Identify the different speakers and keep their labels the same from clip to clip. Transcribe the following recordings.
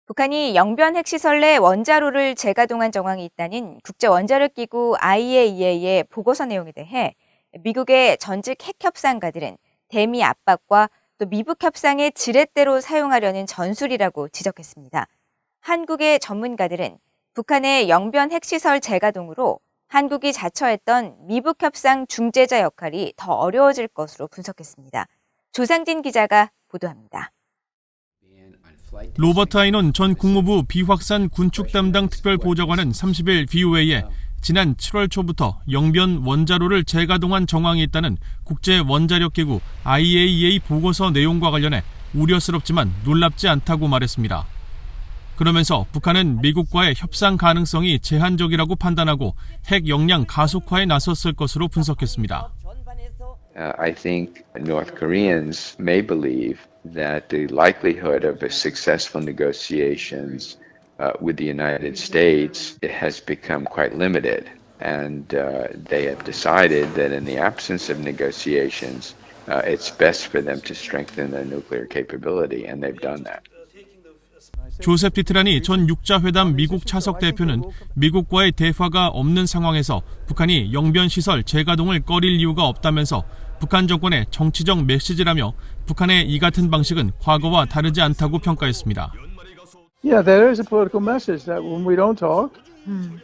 Speaker 1: 북한이 영변 핵시설 내 원자로를 재가동한 정황이 있다는 국제원자력기구 IAEA의 보고서 내용에 대해 미국의 전직 핵협상가들은 대미 압박과 또 미북 협상의 지렛대로 사용하려는 전술이라고 지적했습니다. 한국의 전문가들은 북한의 영변 핵시설 재가동으로 한국이 자처했던 미북 협상 중재자 역할이 더 어려워질 것으로 분석했습니다. 조상진 기자가 보도합니다.
Speaker 2: 로버트 아이논 전 국무부 비확산 군축 담당 특별보좌관은 30일 VOA에 지난 7월 초부터 영변 원자로를 재가동한 정황이 있다는 국제원자력기구 IAEA 보고서 내용과 관련해 우려스럽지만 놀랍지 않다고 말했습니다. 그러면서 북한은 미국과의 협상 가능성이 제한적이라고 판단하고 핵 역량 가속화에 나섰을 것으로 분석했습니다.
Speaker 3: I think North Koreans may believe that the likelihood of a successful negotiations with the United States has become quite limited, and they have decided that in the absence of negotiations, it's best for them to strengthen their nuclear capability, and they've done that.
Speaker 2: 조셉 티트라니 전 육자회담 미국 차석 대표는 미국과의 대화가 없는 상황에서 북한이 영변시설 재가동을 꺼릴 이유가 없다면서 북한 정권의 정치적 메시지라며 북한의 이 같은 방식은 과거와 다르지 않다고 평가했습니다.
Speaker 4: Yeah, there is a political message that when we don't talk,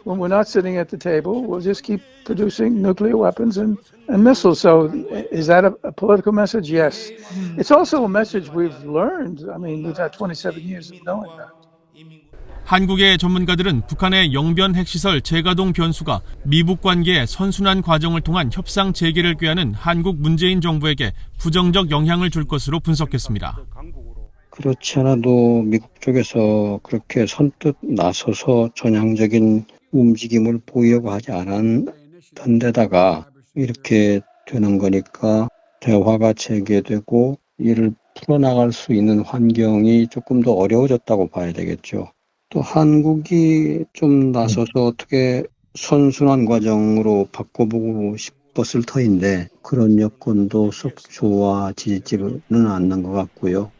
Speaker 4: when we're not sitting at the table, we'll just keep producing nuclear weapons and missiles. So is that a political message? Yes. It's also a message we've learned. I mean, we've had 27 years of knowing that.
Speaker 2: 한국의 전문가들은 북한의 영변 핵시설 재가동 변수가 미북 관계의 선순환 과정을 통한 협상 재개를 꾀하는 한국 문재인 정부에게 부정적 영향을 줄 것으로 분석했습니다.
Speaker 5: 그렇지 않아도 미국 쪽에서 그렇게 선뜻 나서서 전향적인 움직임을 보이려고 하지 않았던 데다가 이렇게 되는 거니까 대화가 재개되고 이를 풀어나갈 수 있는 환경이 조금 더 어려워졌다고 봐야 되겠죠. 또 한국이 좀 나서서 어떻게 선순환 과정으로 바꿔보고 싶었을 터인데 그런 여건도 썩 좋아지지는 않는 것 같고요.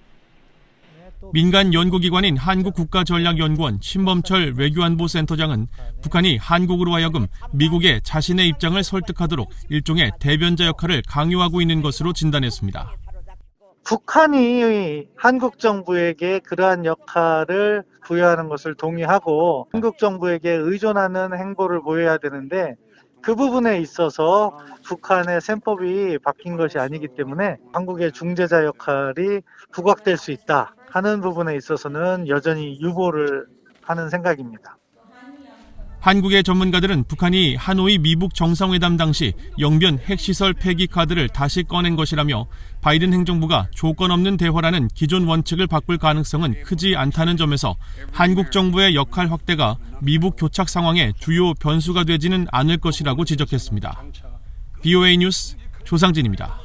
Speaker 2: 민간 연구기관인 한국국가전략연구원 신범철 외교안보센터장은 북한이 한국으로 하여금 미국의 자신의 입장을 설득하도록 일종의 대변자 역할을 강요하고 있는 것으로 진단했습니다.
Speaker 6: 북한이 한국 정부에게 그러한 역할을 부여하는 것을 동의하고 한국 정부에게 의존하는 행보를 보여야 되는데 그 부분에 있어서 북한의 셈법이 바뀐 것이 아니기 때문에 한국의 중재자 역할이 부각될 수 있다 하는 부분에 있어서는 여전히 유보를 하는 생각입니다.
Speaker 2: 한국의 전문가들은 북한이 하노이 미북 정상회담 당시 영변 핵시설 폐기 카드를 다시 꺼낸 것이라며 바이든 행정부가 조건 없는 대화라는 기존 원칙을 바꿀 가능성은 크지 않다는 점에서 한국 정부의 역할 확대가 미북 교착 상황의 주요 변수가 되지는 않을 것이라고 지적했습니다. VOA 뉴스 조상진입니다.